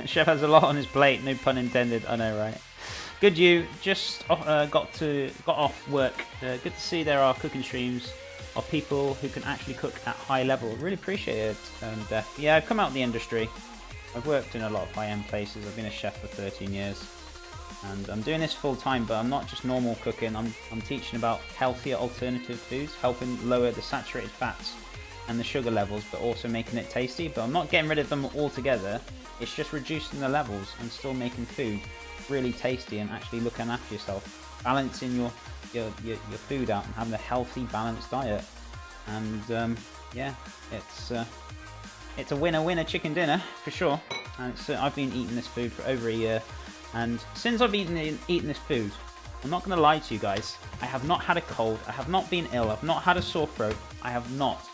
Chef has a lot on his plate, no pun intended. I know, right? Good, you just got off work. Good to see there are cooking streams of people who can actually cook at high level. Really appreciate it. And yeah, I've come out of the industry. I've worked in a lot of high-end places. I've been a chef for 13 years, and I'm doing this full time. But I'm not just normal cooking. I'm teaching about healthier alternative foods, helping lower the saturated fats and the sugar levels, but also making it tasty. But I'm not getting rid of them altogether. It's just reducing the levels and still making food really tasty and actually looking after yourself, balancing your food out and having a healthy, balanced diet. And yeah, it's a winner chicken dinner for sure. And I've been eating this food for over a year, and since I've eaten this food, I'm not going to lie to you guys, I have not had a cold, I have not been ill, I've not had a sore throat, I have not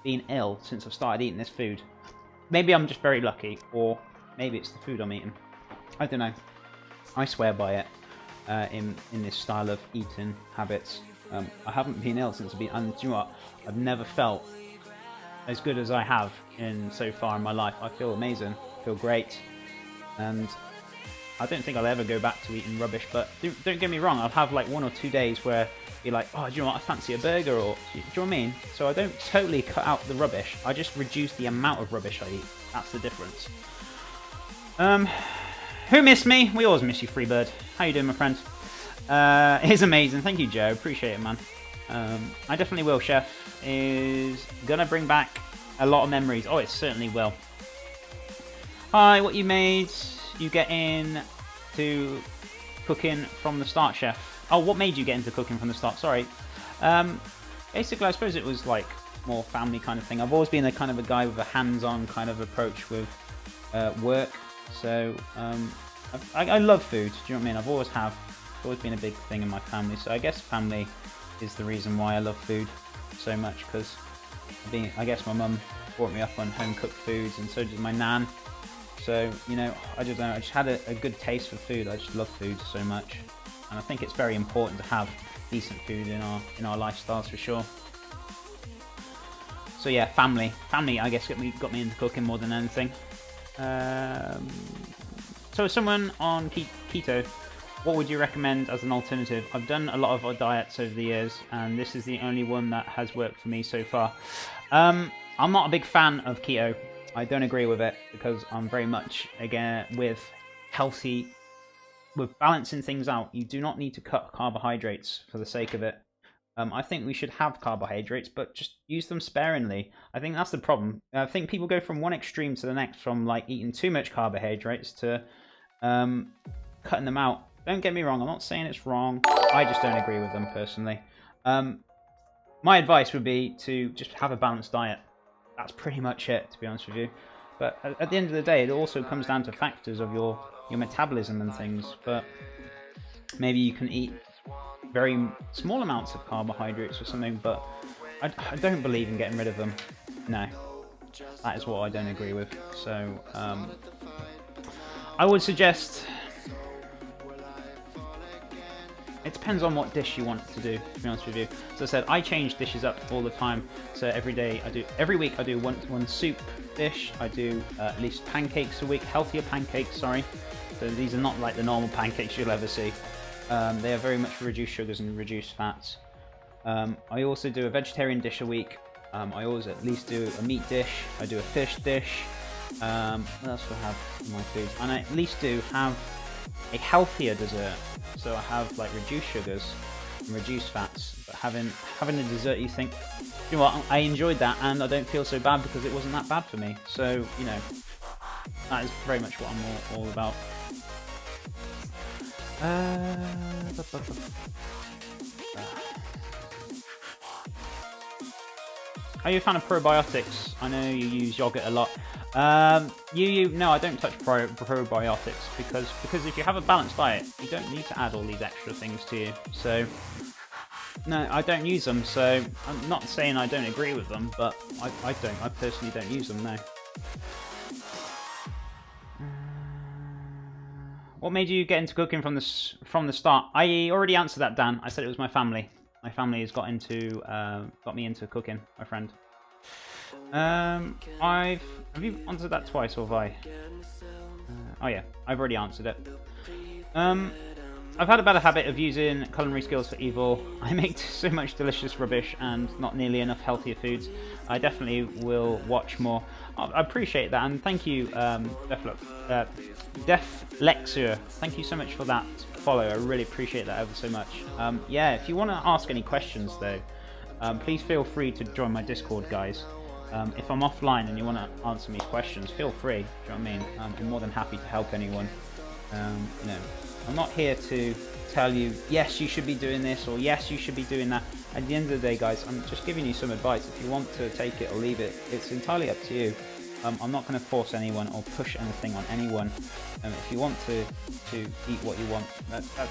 been ill since I've started eating this food. Maybe I'm just very lucky, or maybe it's the food I'm eating. I don't know. I swear by it in this style of eating habits. I haven't been ill since I've been, and do you know what? I've never felt as good as I have in so far in my life. I feel amazing, I feel great, and I don't think I'll ever go back to eating rubbish. But don't get me wrong, I'll have like 1 or 2 days where you're like, oh, do you know what? I fancy a burger, or do you know what I mean? So I don't totally cut out the rubbish. I just reduce the amount of rubbish I eat. That's the difference. Who missed me? We always miss you, Freebird. How you doing, my friend? It's amazing. Thank you, Joe. Appreciate it, man. I definitely will. Chef is gonna bring back a lot of memories. Oh, it certainly will. Hi, what you made? You get into cooking from the start, Chef? Oh, what made you get into cooking from the start? Sorry. Basically, I suppose it was like more family kind of thing. I've always been a kind of a guy with a hands-on kind of approach with work. So I love food. Do you know what I mean? I've always have. It's always been a big thing in my family. So I guess family is the reason why I love food so much, because I guess my mum brought me up on home-cooked foods, and so did my nan. So, you know, I just had a good taste for food. I just love food so much, and I think it's very important to have decent food in our lifestyles for sure. So yeah, family, I guess got me into cooking more than anything. So, someone on keto, what would you recommend as an alternative? I've done a lot of diets over the years, and this is the only one that has worked for me so far. I'm not a big fan of keto. I don't agree with it, because I'm very much again with balancing things out. You do not need to cut carbohydrates for the sake of it. I think we should have carbohydrates, but just use them sparingly. I think that's the problem. I think people go from one extreme to the next, from like eating too much carbohydrates to cutting them out. Don't get me wrong, I'm not saying it's wrong. I just don't agree with them personally. My advice would be to just have a balanced diet. That's pretty much it, to be honest with you. But at the end of the day, it also comes down to factors of your metabolism and things. But maybe you can eat very small amounts of carbohydrates or something, but I don't believe in getting rid of them. No, that is what I don't agree with. So I would suggest, it depends on what dish you want to do, to be honest with you. As I said, I change dishes up all the time. So every week I do one soup dish. I do at least pancakes a week, healthier pancakes, sorry. So these are not like the normal pancakes you'll ever see. They are very much reduced sugars and reduced fats. I also do a vegetarian dish a week. I always at least do a meat dish. I do a fish dish. What else do I have in my food? And I at least do have a healthier dessert. So I have like reduced sugars and reduced fats. But having a dessert, you think, you know what, I enjoyed that, and I don't feel so bad because it wasn't that bad for me. So, you know, that is very much what I'm all about. Are you a fan of probiotics? I know you use yogurt a lot. No, I don't touch probiotics because if you have a balanced diet, you don't need to add all these extra things to you. So no, I don't use them. So I'm not saying I don't agree with them, but I personally don't use them. No. What made you get into cooking from the start? I already answered that, Dan. I said it was my family. My family has got me into cooking, my friend. Have you answered that twice, or have I? Oh yeah, I've already answered it. I've had a bad habit of using culinary skills for evil. I make so much delicious rubbish and not nearly enough healthier foods. I definitely will watch more. I appreciate that, and thank you, Deflexia. Thank you so much for that follow. I really appreciate that ever so much. Yeah, if you want to ask any questions though, please feel free to join my Discord, guys. If I'm offline and you want to answer me questions, feel free. Do you know what I mean? I'm more than happy to help anyone. You know, I'm not here to tell you, yes, you should be doing this, or yes, you should be doing that. At the end of the day, guys, I'm just giving you some advice. If you want to take it or leave it, it's entirely up to you. I'm not going to force anyone or push anything on anyone. If you want to eat what you want,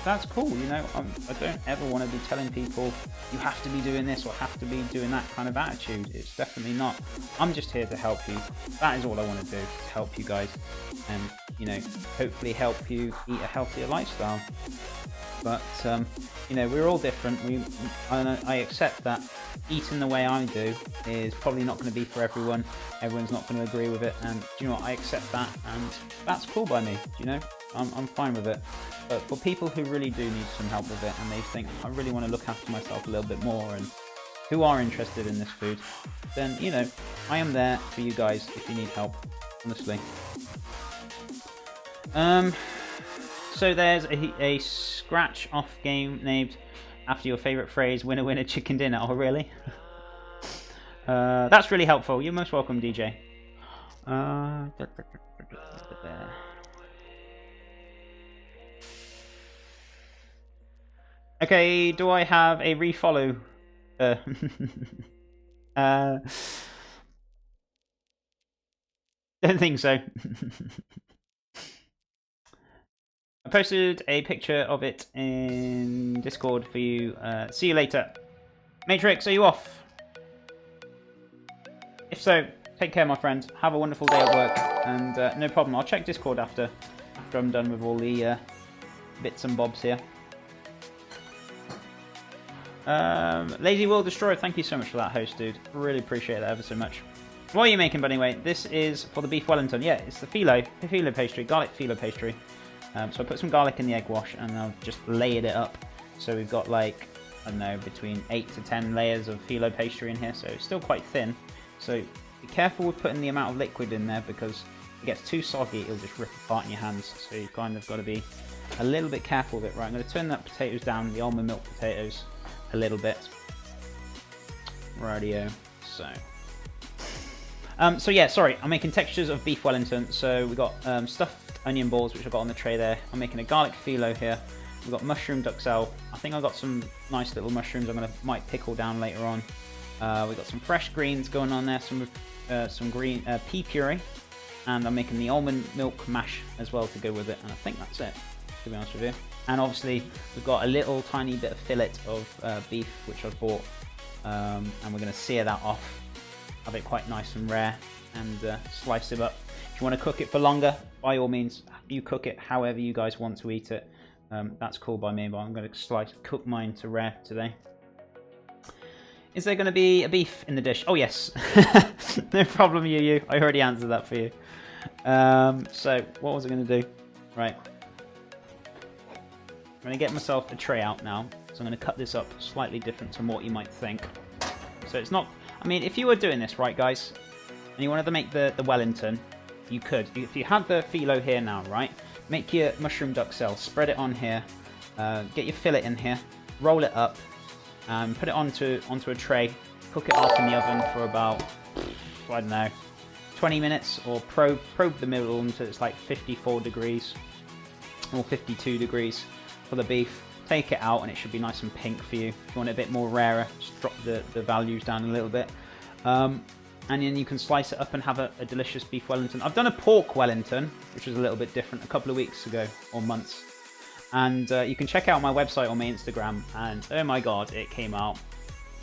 that's cool. You know, I don't ever want to be telling people you have to be doing this or have to be doing that kind of attitude. It's definitely not. I'm just here to help you. That is all I want to do, to help you guys, and you know, hopefully help you eat a healthier lifestyle. But you know, we're all different. I accept that eating the way I do is probably not going to be for everyone. Everyone's not going to agree with it, and do you know what? I accept that, and that's cool by me. You know, I'm fine with it. But for people who really do need some help with it, and they think I really want to look after myself a little bit more, and who are interested in this food, then you know, I am there for you guys if you need help. Honestly. So there's a scratch off game named after your favourite phrase, winner winner chicken dinner. Oh really? That's really helpful. You're most welcome, DJ. Okay, do I have a refollow? Don't think so. I posted a picture of it in Discord for you. See you later. Matrix, are you off? If so, take care, my friend. Have a wonderful day at work. And no problem, I'll check Discord after I'm done with all the bits and bobs here. Lazy Will Destroyer, thank you so much for that, host, dude. Really appreciate that ever so much. What are you making, but anyway? This is for the beef Wellington. Yeah, it's the phyllo pastry, garlic phyllo pastry. So I put some garlic in the egg wash and I've just layered it up. So we've got like, I don't know, between 8 to 10 layers of phyllo pastry in here. So it's still quite thin. So be careful with putting the amount of liquid in there, because if it gets too soggy, it'll just rip apart in your hands. So you've kind of got to be a little bit careful with it. Right, I'm going to turn that potatoes down, the almond milk potatoes, a little bit. Rightio. So yeah, sorry, I'm making textures of beef Wellington. So we've got stuffed onion balls, which I've got on the tray there. I'm making a garlic phyllo here. We've got mushroom duxelle. I think I've got some nice little mushrooms might pickle down later on. We've got some fresh greens going on there, some green pea puree, and I'm making the almond milk mash as well to go with it. And I think that's it, to be honest with you. And obviously we've got a little tiny bit of fillet of beef which I've bought, and we're going to sear that off, have it quite nice and rare, and slice it up. If you want to cook it for longer, by all means, you cook it however you guys want to eat it. That's cool by me, but I'm going to cook mine to rare today. Is there going to be a beef in the dish? Oh yes, no problem, you. I already answered that for you. So what was I going to do? Right, I'm going to get myself a tray out now. So I'm going to cut this up slightly different from what you might think. So it's not, I mean, if you were doing this, right guys, and you wanted to make the Wellington, you could. If you had the phyllo here now, right, make your mushroom duxelle, spread it on here, get your fillet in here, roll it up, put it onto a tray, cook it off in the oven for about, I don't know, 20 minutes, or probe the middle until it's like 54 degrees or 52 degrees for the beef. Take it out and it should be nice and pink for you. If you want it a bit more rarer, just drop the values down a little bit. And then you can slice it up and have a delicious beef Wellington. I've done a pork Wellington, which was a little bit different, a couple of weeks ago, or months. And you can check out my website or my Instagram, and oh my god, it came out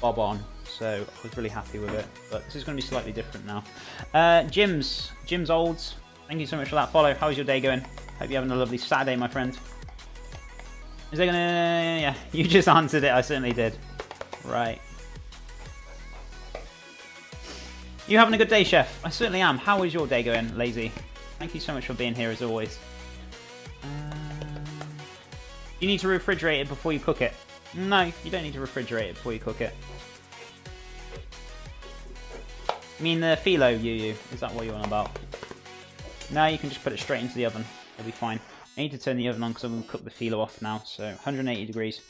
bob on. So I was really happy with it. But this is going to be slightly different now. Jim's Olds, thank you so much for that follow. How's your day going? Hope you're having a lovely Saturday, my friend. Is there gonna... yeah, you just answered it, I certainly did. Right. You having a good day, Chef? I certainly am. How is your day going, Lazy? Thank you so much for being here, as always. You need to refrigerate it before you cook it. No, you don't need to refrigerate it before you cook it. You mean the phyllo, Yu? Is that what you're on about? No, you can just put it straight into the oven. It'll be fine. I need to turn the oven on because I'm going to cook the phyllo off now. So 180 degrees,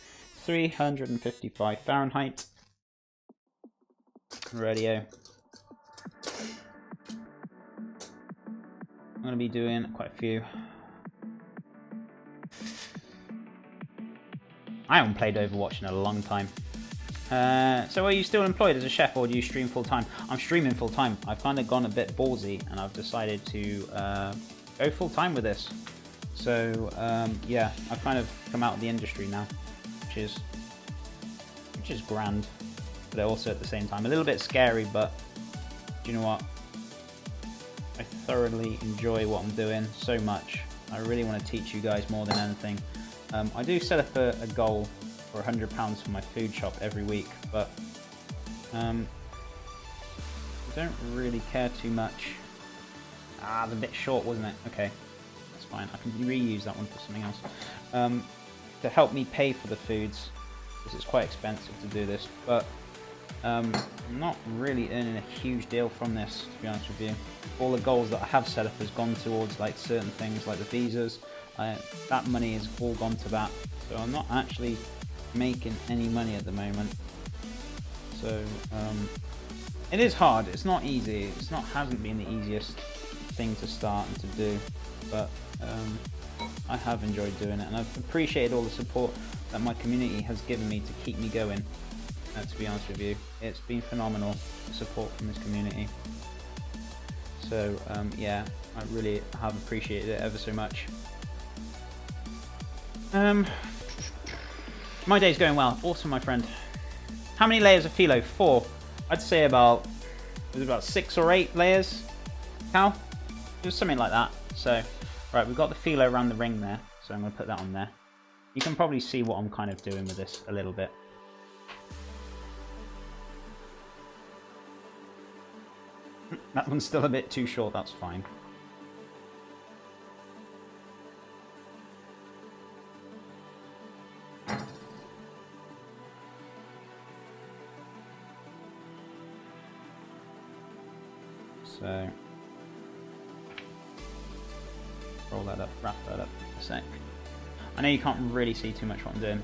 355 Fahrenheit. Radio. I'm going to be doing quite a few. I haven't played Overwatch in a long time. So are you still employed as a chef, or do you stream full time? I'm streaming full time. I've kind of gone a bit ballsy and I've decided to go full time with this. So yeah, I've kind of come out of the industry now, which is grand, but also at the same time a little bit scary. But do you know what? I thoroughly enjoy what I'm doing so much. I really want to teach you guys more than anything. I do set up a goal for £100 for my food shop every week, but I don't really care too much. Ah, it's a bit short, wasn't it? Okay, that's fine. I can reuse that one for something else. To help me pay for the foods, because it's quite expensive to do this, but I'm not really earning a huge deal from this, to be honest with you. All the goals that I have set up has gone towards like certain things like the visas. That money is all gone to that, so I'm not actually making any money at the moment. So it is hard. It's not easy. Hasn't been the easiest thing to start and to do, but I have enjoyed doing it, and I've appreciated all the support that my community has given me to keep me going. To be honest with you, it's been phenomenal, the support from this community. So yeah, I really have appreciated it ever so much. My day's going well. Awesome, my friend. How many layers of phyllo? 4. I'd say about 6 or 8 layers. Cal? It was something like that. So, right, we've got the phyllo around the ring there. So I'm going to put that on there. You can probably see what I'm kind of doing with this a little bit. That one's still a bit too short, that's fine. So, roll that up, wrap that up a sec. I know you can't really see too much what I'm doing.